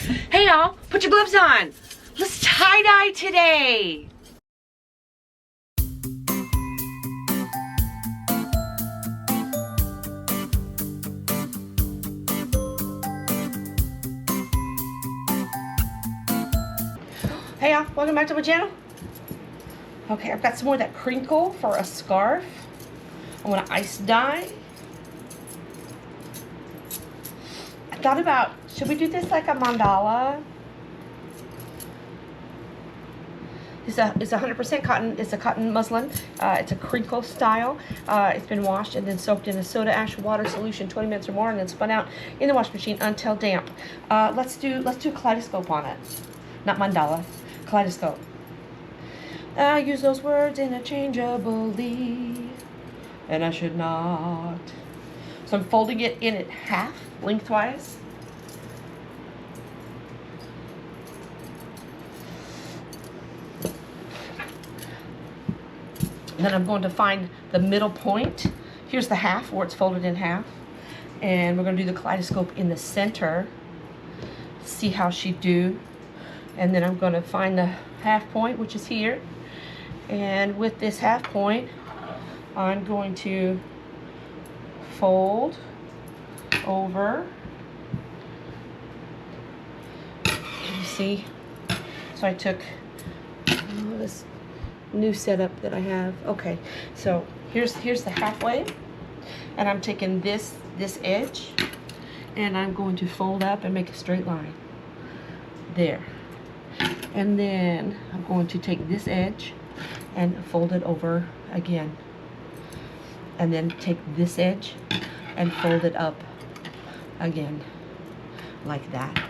Hey y'all, put your gloves on. Let's tie-dye today. Hey y'all, welcome back to my channel. Okay, I've got some more of that crinkle for a scarf. I want to ice dye. I thought about, should we do this like a mandala? It's 100% cotton. It's a cotton muslin. It's a crinkle style. It's been washed and then soaked in a soda ash water solution 20 minutes or more, and then spun out in the wash machine until damp. Let's do a kaleidoscope on it. Not mandala. Kaleidoscope. I use those words interchangeably, and I should not. So I'm folding it in at half, lengthwise. And then I'm going to find the middle point. Here's the half where it's folded in half. And we're going to do the kaleidoscope in the center. See how she do. And then I'm going to find the half point, which is here. And with this half point, I'm going to fold over. You see? So I took this new setup that I have. Okay, so here's the halfway, and I'm taking this edge, and I'm going to fold up and make a straight line there. And then I'm going to take this edge and fold it over again. And then take this edge and fold it up again. Like that.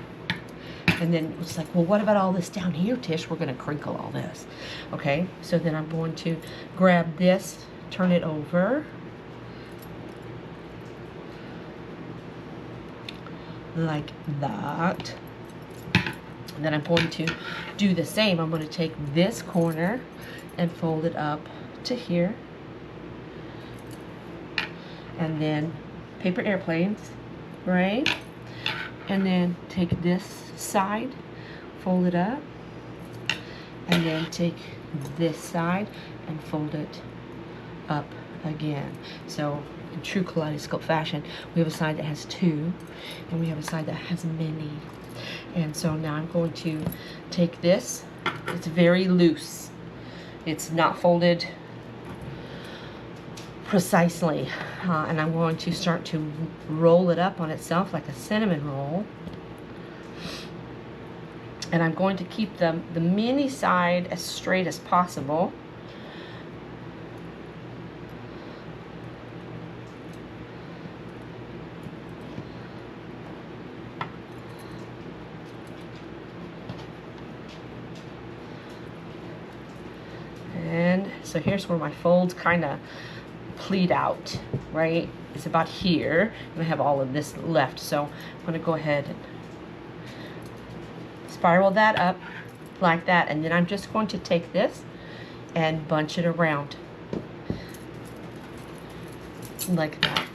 And then it's like, well, what about all this down here, Tish? We're going to crinkle all this. Okay, so then I'm going to grab this, turn it over. Like that. And then I'm going to do the same. I'm going to take this corner and fold it up to here. And then paper airplanes, right? And then take this side, fold it up. And then take this side and fold it up again. So in true kaleidoscope fashion, we have a side that has two, and we have a side that has many. And so now I'm going to take this. It's very loose. It's not folded precisely. And I'm going to start to roll it up on itself like a cinnamon roll. And I'm going to keep the mini side as straight as possible. And so here's where my folds kind of pleat out, right? It's about here, and I have all of this left. So I'm going to go ahead and spiral that up like that, and then I'm just going to take this and bunch it around like that.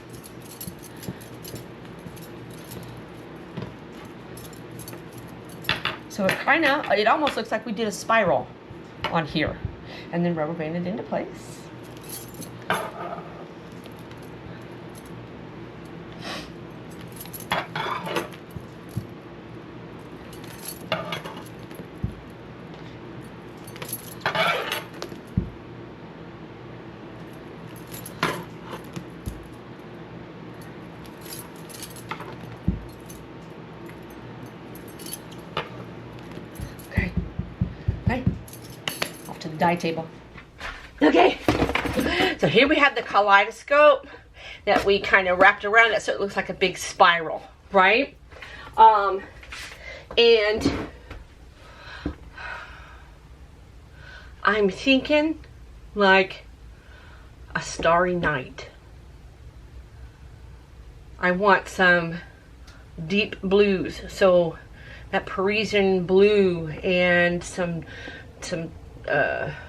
So it almost looks like we did a spiral on here. And then rubber band it into place. Okay. Okay. Off to the dye table. Okay, so here we have the kaleidoscope that we kind of wrapped around it so it looks like a big spiral, right? And I'm thinking like a starry night. I want some deep blues, so that Parisian blue and some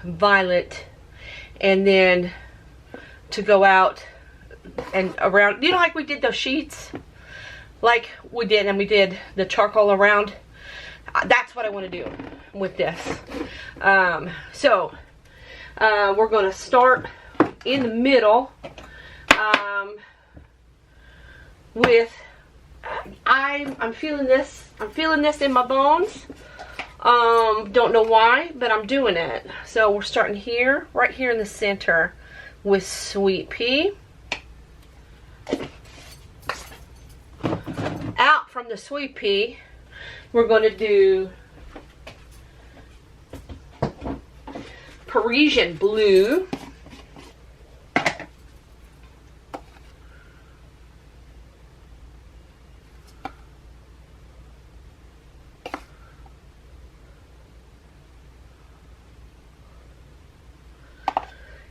violet, and then to go out and around, you know, like we did those sheets, like we did, and we did the charcoal around That's what I want to do with this. So we're going to start in the middle with, I'm feeling this. I'm feeling this in my bones. Don't know why, but I'm doing it. So we're starting here, right here in the center with Sweet Pea. Out from the Sweet Pea, we're going to do Parisian blue.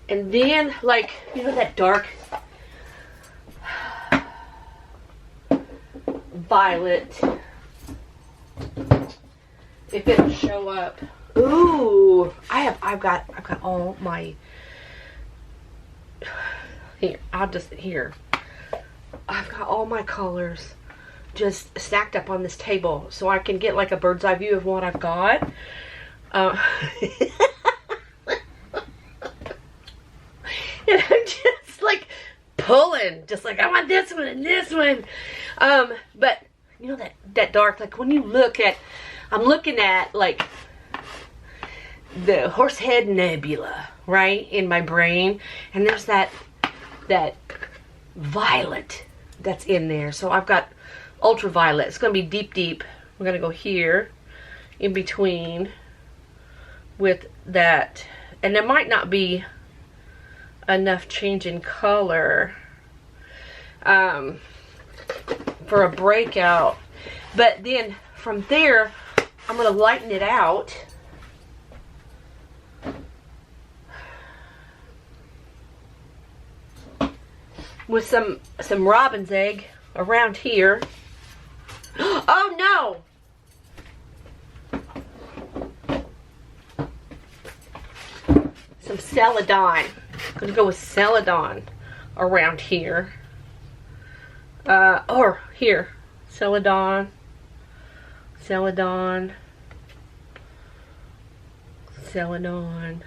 And then, like, you know that dark violet, if it'll show up. Ooh, I've got all my, here, I've got all my colors just stacked up on this table so I can get like a bird's eye view of what I've got. And I'm just like pulling, just like I want this one and this one. But you know that dark, like when you look at, I'm looking at like the Horsehead Nebula, right, in my brain, and there's that violet that's in there. So I've got ultraviolet. It's going to be deep, deep. We're going to go here in between with that, and there might not be enough change in color for a breakout, but then from there I'm going to lighten it out with some robin's egg around here. Oh no! Some celadon. I'm gonna go with celadon around here. Or here. Celadon. Celadon. Celadon.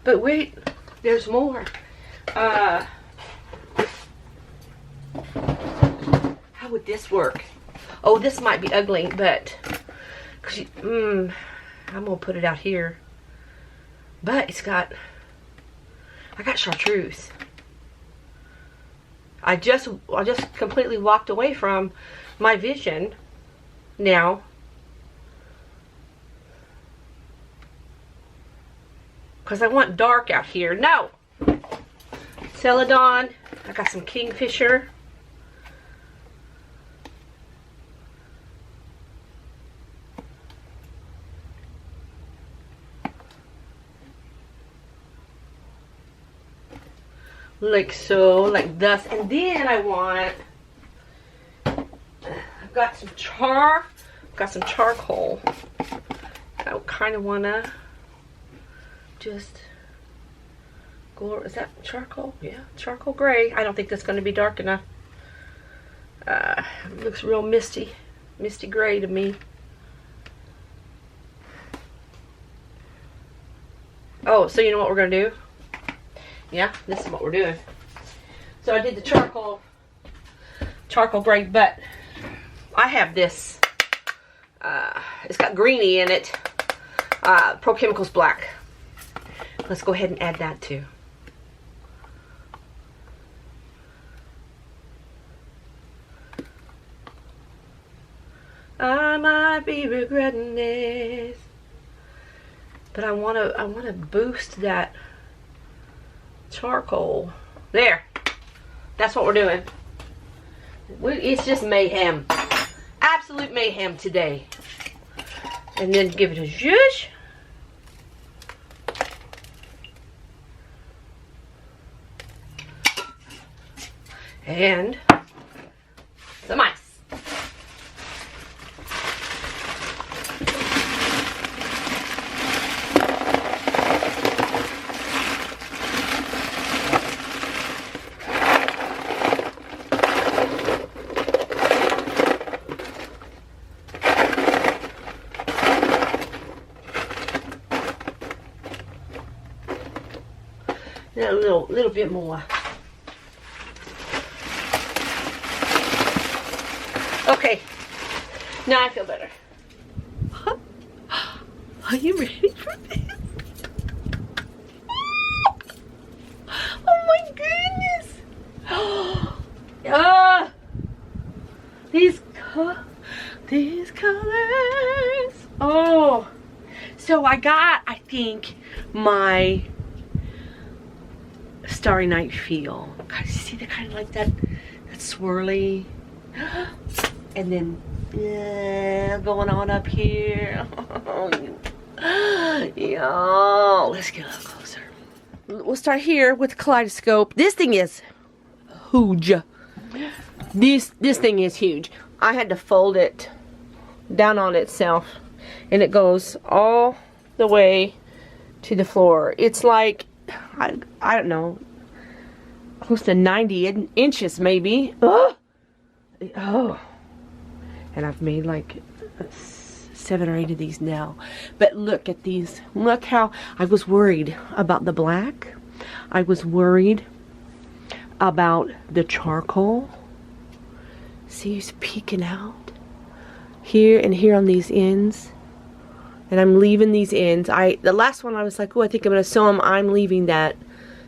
But wait, there's more. How would this work? Oh, this might be ugly, but I'm gonna put it out here. But it's got, I got chartreuse. I just completely walked away from my vision now. Because I want dark out here. No! Celadon. I got some kingfisher. Like so, like thus. And then I want, I've got some charcoal. I kind of want to just go, is that charcoal? Yeah, charcoal gray. I don't think that's going to be dark enough. It looks real misty gray to me. Oh, so you know what we're going to do? Yeah, this is what we're doing. So I did the charcoal gray, but I have this, it's got greeny in it, Pro Chemicals black. Let's go ahead and add that too. I might be regretting this, but I want to boost that charcoal. There. That's what we're doing. It's just mayhem. Absolute mayhem today. And then give it a zhuzh. And some ice. little bit more. Okay, now I feel better. Are you ready for this? Oh my goodness! These colors. Oh, so I got, I think, my Starry Night feel. God, you see the kind of like that swirly, and then going on up here. Yo, let's get a little closer. We'll start here with the Kaleidoscope. This thing is huge. This thing is huge. I had to fold it down on itself, and it goes all the way to the floor. It's like, I don't know, close to 90 inches maybe. Oh, and I've made like 7 or 8 of these now. But look at these. Look how I was worried about the black. I was worried about the charcoal. See, it's peeking out here and here on these ends, and I'm leaving these ends. The last one I was like, oh, I think I'm gonna sew them. I'm leaving that.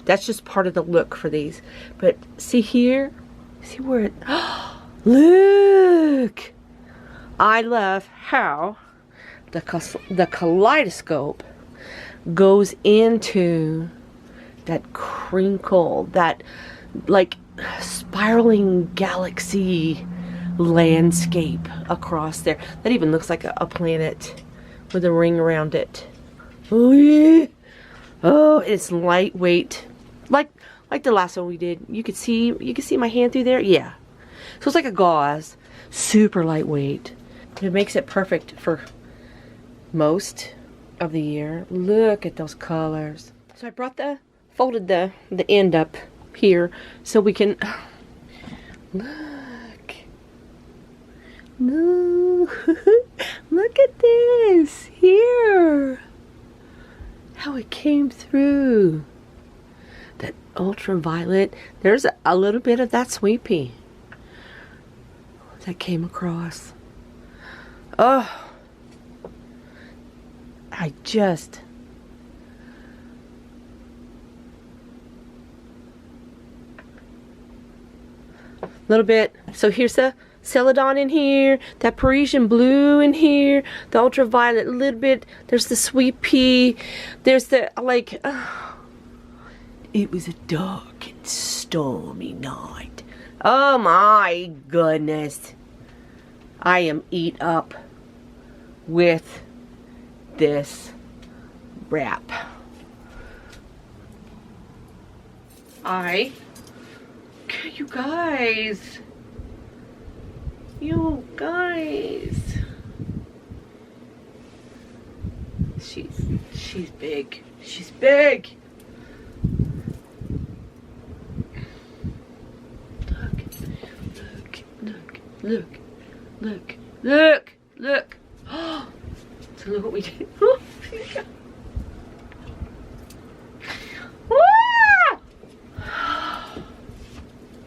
That's just part of the look for these. But see here, see where it, look, I love how the Kaleidoscope goes into that crinkle, that like spiraling galaxy landscape across there. That even looks like a planet with a ring around it. Oh yeah. Oh, it's lightweight, like the last one we did. You can see my hand through there. Yeah, so it's like a gauze, super lightweight. It makes it perfect for most of the year. Look at those colors. So I folded the end up here so we can look at this here, how it came through that ultraviolet. There's a little bit of that sweet pea that came across. Oh, I just little bit. So here's the celadon in here, that Parisian blue in here, the ultraviolet a little bit. There's the sweet pea. There's the like. It was a dark and stormy night. Oh my goodness! I am eat up with this wrap. You guys, she's big. She's big. Look. Oh, so look what we did.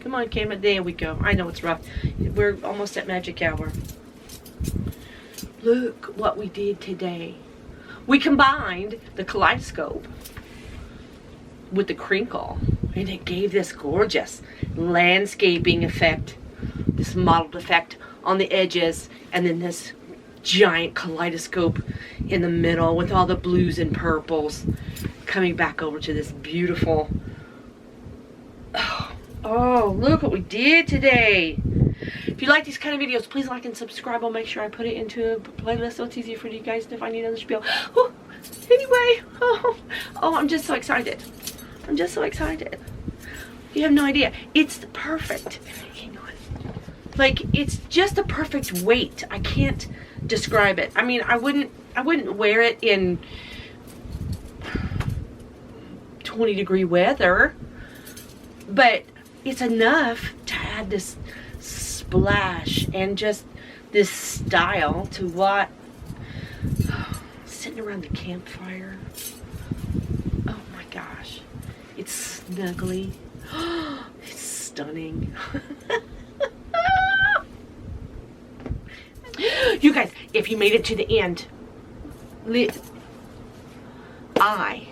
Come on, camera. There we go. I know it's rough. We're almost at magic hour. Look what we did today. We combined the Kaleidoscope with the Crinkle, and it gave this gorgeous landscaping effect, this mottled effect on the edges, and then this giant Kaleidoscope in the middle with all the blues and purples coming back over to this beautiful. Oh, look what we did today. If you like these kind of videos, please like and subscribe. I'll make sure I put it into a playlist so it's easier for you guys to find another spiel. Oh, anyway, I'm just so excited. I'm just so excited. You have no idea. It's the perfect. Hang on. Like, it's just the perfect weight. I can't describe it. I mean, I wouldn't wear it in 20-degree weather, but it's enough to add this splash and just this style to what sitting around the campfire. Oh my gosh, It's snuggly. It's stunning. You guys, if you made it to the end, I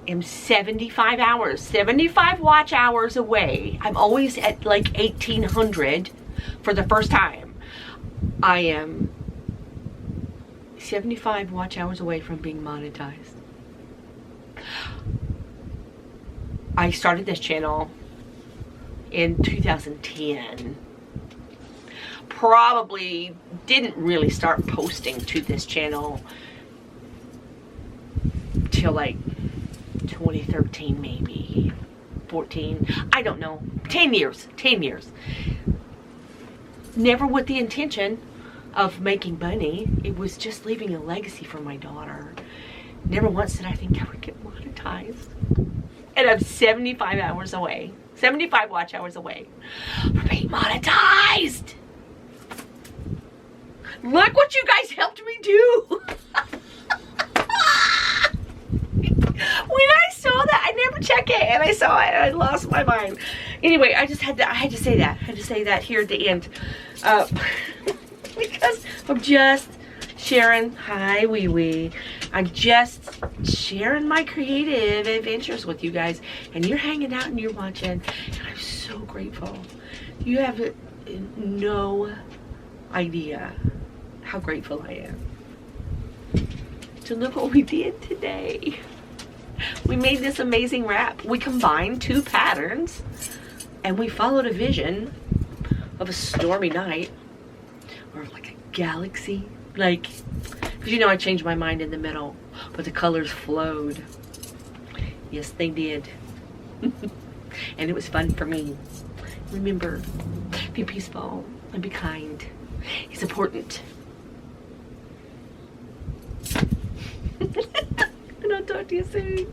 am 75 watch hours away. I'm always at like 1,800 for the first time. I am 75 watch hours away from being monetized. I started this channel in 2010. Probably didn't really start posting to this channel till like 2013, maybe 14. I don't know. 10 years. 10 years. Never with the intention of making money. It was just leaving a legacy for my daughter. Never once did I think I would get monetized. And I'm 75 hours away. 75 watch hours away from being monetized. Look what you guys helped me do. When I saw that, I never check it, and I saw it, and I lost my mind. Anyway, I just had to. I had to say that. I had to say that here at the end, because I'm just sharing. Hi, wee wee. I'm just sharing my creative adventures with you guys, and you're hanging out and you're watching, and I'm so grateful. You have no idea how grateful I am. So look what we did today. We made this amazing wrap. We combined two patterns and we followed a vision of a stormy night or like a galaxy. Like, because you know I changed my mind in the middle, but the colors flowed. Yes, they did. And it was fun for me. Remember, be peaceful and be kind. It's important. And I'll talk to you soon.